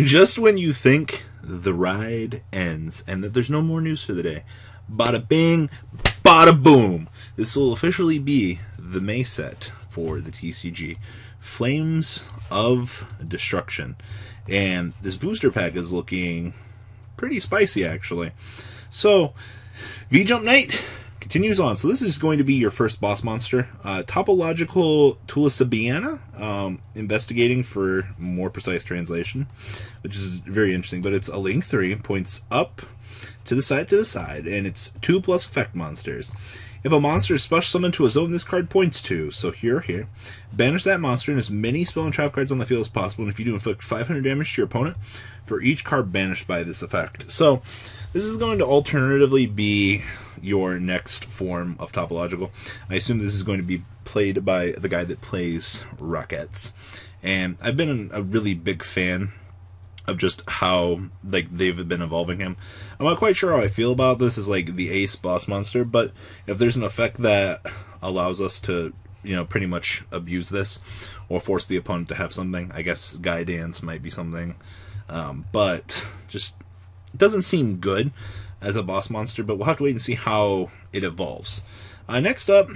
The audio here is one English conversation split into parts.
Just when you think the ride ends and that there's no more news for the day, bada bing, bada boom. This will officially be the May set for the TCG, Flames of Destruction. And this booster pack is looking pretty spicy, actually. So, V-Jump Knight continues on. So this is going to be your first boss monster. Topological Tulisabiana, investigating for more precise translation, which is very interesting. But it's a Link 3, points up to the side, and it's 2+ effect monsters. If a monster is special summoned to a zone, this card points to. So here. Banish that monster and as many spell and trap cards on the field as possible. And if you do, inflict 500 damage to your opponent for each card banished by this effect. So this is going to alternatively be your next form of Topological. I assume this is going to be played by the guy that plays Rockets. And I've been a really big fan of just how they've been evolving him. I'm not quite sure how I feel about this as the ace boss monster, but if there's an effect that allows us to, pretty much abuse this or force the opponent to have something, I guess Guidance might be something. But just it doesn't seem good as a boss monster, but we'll have to wait and see how it evolves. Next up,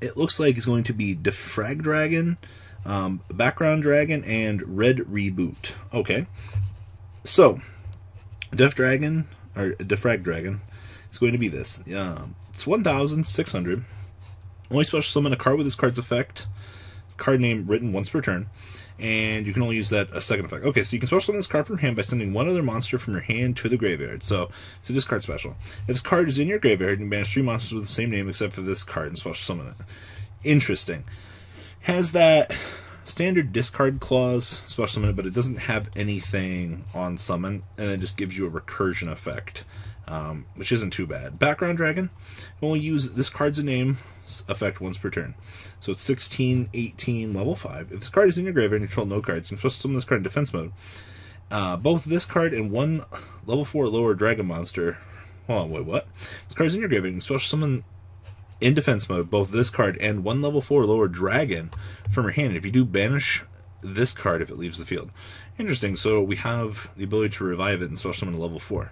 it looks like it's going to be Defrag Dragon, Background Dragon, and Red Reboot. Okay, so Defrag Dragon is going to be this. It's 1,600. Only special summon a card with this card's effect. Card name written once per turn, and you can only use that a second effect. Okay, so you can special summon this card from hand by sending one other monster from your hand to the graveyard. So it's a discard special. If this card is in your graveyard, you can banish 3 monsters with the same name except for this card and special summon it. Interesting. Has that standard discard clause, special summon it, but it doesn't have anything on summon, and it just gives you a recursion effect, which isn't too bad. Background Dragon, you only use this card's name effect once per turn. So it's 16, 18, level 5. If this card is in your graveyard and you control no cards, you can special summon this card in defense mode. Both this card and one level 4 lower dragon monster. Hold on, wait, what? This card is in your graveyard and you can special summon in defense mode both this card and one level 4 lower dragon from your hand. If you do, banish this card if it leaves the field. Interesting. So we have the ability to revive it and special summon a level 4.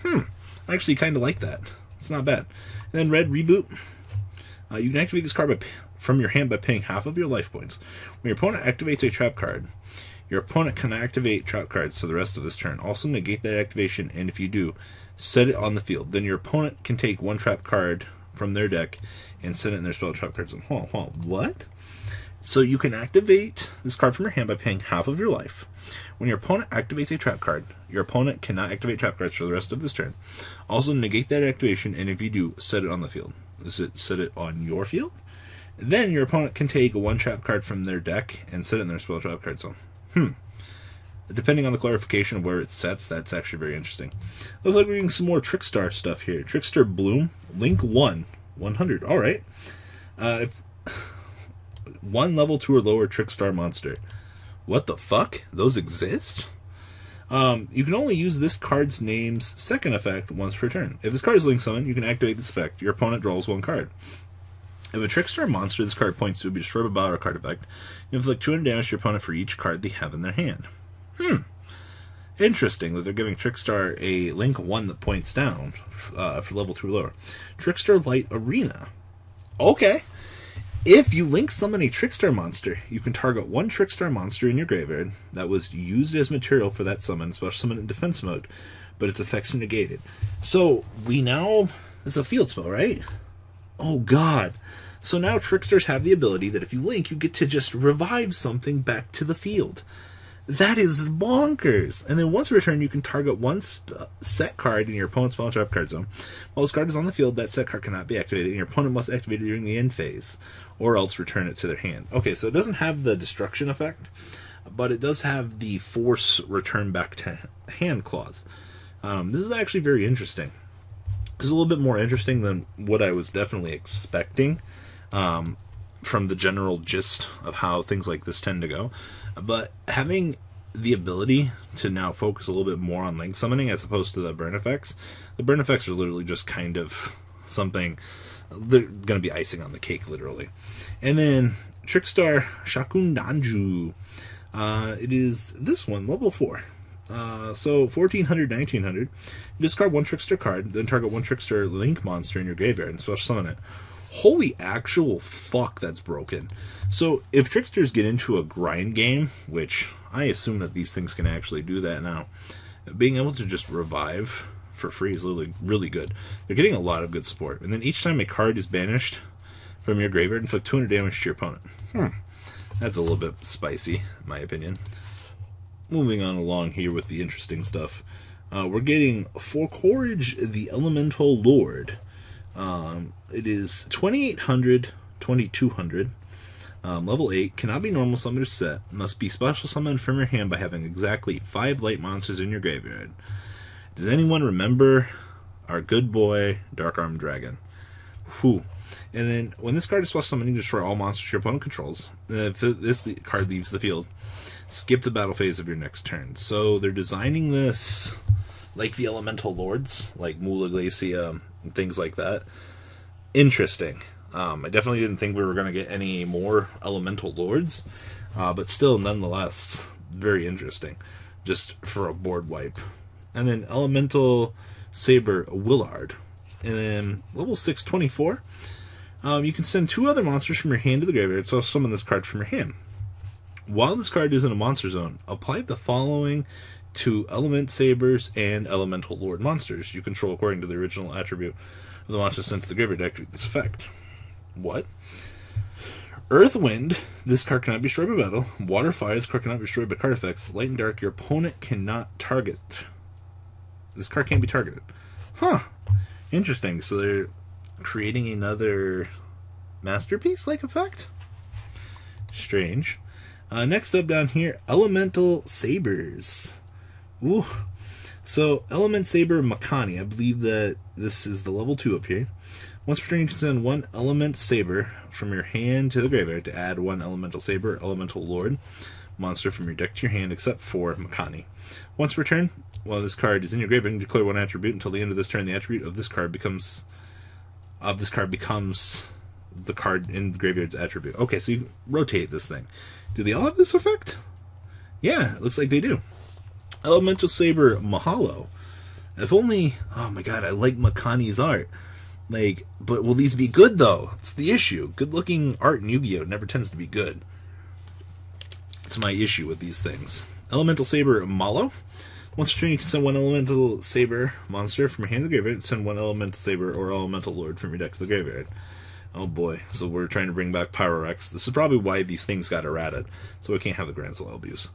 I actually kind of like that. It's not bad. And then Red Reboot. You can activate this card from your hand by paying half of your life points. When your opponent activates a trap card, your opponent can activate trap cards for the rest of this turn. Also negate that activation, and if you do, set it on the field. Then your opponent can take one trap card from their deck and set it in their spell trap card zone. Hold on, what? So you can activate this card from your hand by paying half of your life. When your opponent activates a trap card, your opponent cannot activate trap cards for the rest of this turn. Also negate that activation, and if you do, set it on the field. Set it on your field? Then your opponent can take one trap card from their deck and set it in their spell trap card zone. Depending on the clarification of where it sets, that's actually very interesting. Looks like we're getting some more Trickstar stuff here. Trickstar Bloom, Link 1, 100. Alright. If one level 2 or lower Trickstar monster. What the fuck? Those exist? You can only use this card's name's second effect once per turn. If this card is Link Summon, you can activate this effect. Your opponent draws one card. If a Trickstar monster this card points to will be destroyed by battle or card effect, you inflict 200 damage to your opponent for each card they have in their hand. Interesting that they're giving Trickstar a Link 1 that points down for level 2 or lower. Trickstar Light Arena. Okay. If you Link summon a Trickstar monster, you can target one Trickstar monster in your graveyard that was used as material for that summon, special summon in defense mode, but its effects are negated. So we now, this is a field spell, right? Oh god. So now Trickstars have the ability that if you Link, you get to just revive something back to the field. That is bonkers. And then once per turn, you can target one set card in your opponent's spell trap card zone. While this card is on the field, that set card cannot be activated, and your opponent must activate it during the end phase, or else return it to their hand. Okay, so it doesn't have the destruction effect, but it does have the force return back to hand clause. This is actually very interesting. It's a little bit more interesting than what I was definitely expecting from the general gist of how things like this tend to go. But having the ability to now focus a little bit more on Link summoning as opposed to the burn effects. The burn effects are literally just kind of something, they're going to be icing on the cake, literally. And then Trickstar Shaku. It is this one, level 4. So 1400, 1900. You discard one Trickstar card, then target one Trickstar Link monster in your graveyard and special summon it. Holy actual fuck, that's broken. So if Trickstars get into a grind game, which I assume that these things can actually do that now, being able to just revive for free is really, really good. They're getting a lot of good support. And then each time a card is banished from your graveyard, inflict 200 damage to your opponent. That's a little bit spicy, in my opinion. Moving on along here with the interesting stuff. We're getting for Courage the Elemental Lord. It is 2800, 2200. Level 8, cannot be normal summoned or set, must be special summoned from your hand by having exactly 5 light monsters in your graveyard. Does anyone remember our good boy, Dark Armed Dragon? Whew. And then, when this card is special summoned, you destroy all monsters your opponent controls. If this card leaves the field, skip the battle phase of your next turn. So, they're designing this like the Elemental Lords, like Mula Glacia and things like that. Interesting. I definitely didn't think we were going to get any more Elemental Lords, but still, nonetheless, very interesting, just for a board wipe. And then Elemental Saber Willard. And then level 6, 24, you can send 2 other monsters from your hand to the graveyard, so summon this card from your hand. While this card is in a monster zone, apply the following to Element Sabers and Elemental Lord monsters you control according to the original attribute of the monster sent to the graveyard to activate this effect. What? Earth Wind, this card cannot be destroyed by battle. Water Fire, this card cannot be destroyed by card effects. Light and Dark, your opponent cannot target. This card can't be targeted. Huh. Interesting. So they're creating another masterpiece-like effect? Strange. Next up down here, Elemental Sabers. Ooh. So, Element Saber Makani, I believe that this is the level 2 up here. Once per turn, you can send 1 Element Saber from your hand to the graveyard to add 1 Elemental Saber, Elemental Lord monster from your deck to your hand, except for Makani. Once per turn, while this card is in your graveyard, you can declare 1 attribute. Until the end of this turn, the attribute of this card becomes the card in the graveyard's attribute. Okay, so you rotate this thing. Do they all have this effect? Yeah, it looks like they do. Elemental Saber Mahalo. If only... Oh my god, I like Makani's art. Like, but will these be good, though? It's the issue. Good-looking art in Yu-Gi-Oh! Never tends to be good. It's my issue with these things. Elemental Saber Malo. Once per turn, you can send 1 Elemental Saber monster from your hand to the graveyard, and send 1 Elemental Saber or Elemental Lord from your deck to the graveyard. Oh boy, so we're trying to bring back Pyrorex. This is probably why these things got errated, so we can't have the grandsoil abuse.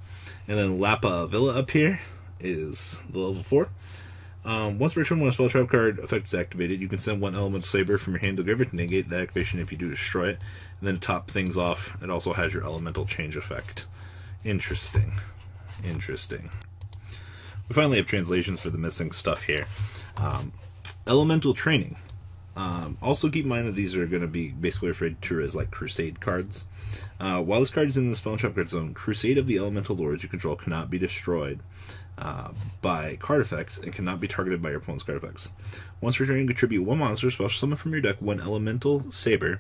And then Lapa Villa up here is the level 4. Once per turn, when a spell trap card effect is activated, you can send 1 Elemental Saber from your hand to the graveyard to negate the activation if you do destroy it. And then to top things off, it also has your Elemental Change effect. Interesting. Interesting. We finally have translations for the missing stuff here. Elemental Training. Also keep in mind that these are going to be basically referred to as like Crusade cards. While this card is in the spell and trap card zone, Crusade of the Elemental Lords you control cannot be destroyed by card effects and cannot be targeted by your opponent's card effects. Once returning, contribute 1 monster, special summon from your deck 1 Elemental Saber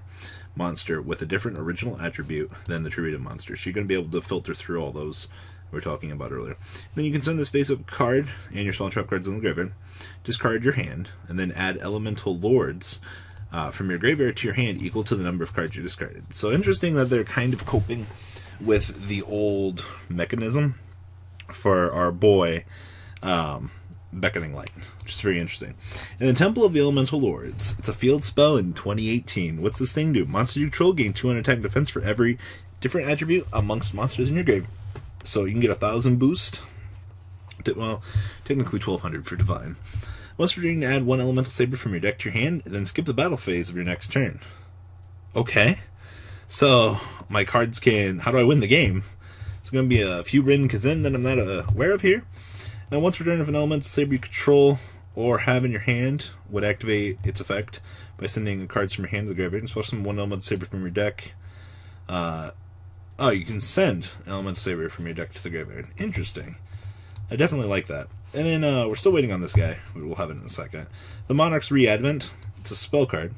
monster with a different original attribute than the attributed monster. So you're going to be able to filter through all those we were talking about earlier. Then you can send this face-up card and your spell and trap cards in the graveyard, discard your hand, and then add Elemental Lords from your graveyard to your hand equal to the number of cards you discarded. So interesting that they're kind of coping with the old mechanism for our boy Beckoning Light, which is very interesting. In the Temple of the Elemental Lords, it's a field spell in 2018. What's this thing do? Monster you control gain 200 attack and defense for every different attribute amongst monsters in your grave. So you can get 1,000 boost. Well, technically 1,200 for Divine. Once per turn, add 1 Elemental Saber from your deck to your hand, and then skip the battle phase of your next turn. Okay. So, my cards can... How do I win the game? It's going to be a few Rin Kazin that I'm not aware of here. And once per turn, if an Elemental Saber you control or have in your hand would activate its effect by sending cards from your hand to the graveyard, and special summon 1 Elemental Saber from your deck. Oh, you can send an Elemental Saber from your deck to the graveyard. Interesting. I definitely like that. And then we're still waiting on this guy. We'll have it in a second. The Monarch's Re-Advent. It's a spell card.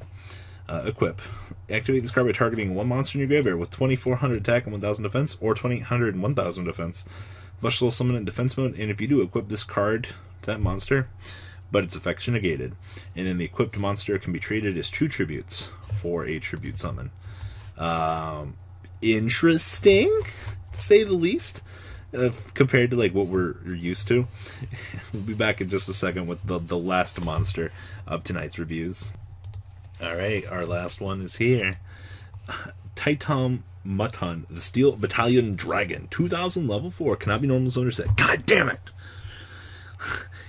Equip. Activate this card by targeting one monster in your graveyard with 2400 attack and 1000 defense, or 2800 and 1000 defense. Flush Soul Summon in defense mode, and if you do, equip this card to that monster, but its effects are negated. And then the equipped monster can be treated as 2 tributes for a tribute summon. Interesting, to say the least, compared to like what we're used to. We'll be back in just a second with the last monster of tonight's reviews. Alright, our last one is here. Titan Mutton, the Steel Battalion Dragon. 2000, level 4, cannot be normal zone or set. God damn it!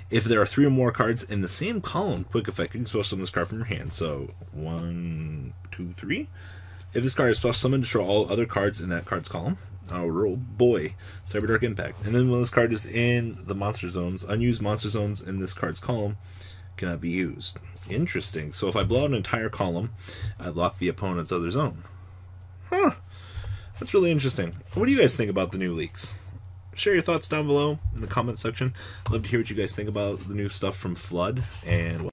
If there are 3 or more cards in the same column, quick effect, you can special summon this card from your hand. So, 1, 2, 3. If this card is special summoned, destroy all other cards in that card's column. Oh, boy. Cyber Dark Impact. And then when this card is in the monster zones, unused monster zones in this card's column cannot be used. Interesting. So if I blow out an entire column, I lock the opponent's other zone. Huh. That's really interesting. What do you guys think about the new leaks? Share your thoughts down below in the comment section. I'd love to hear what you guys think about the new stuff from Flood and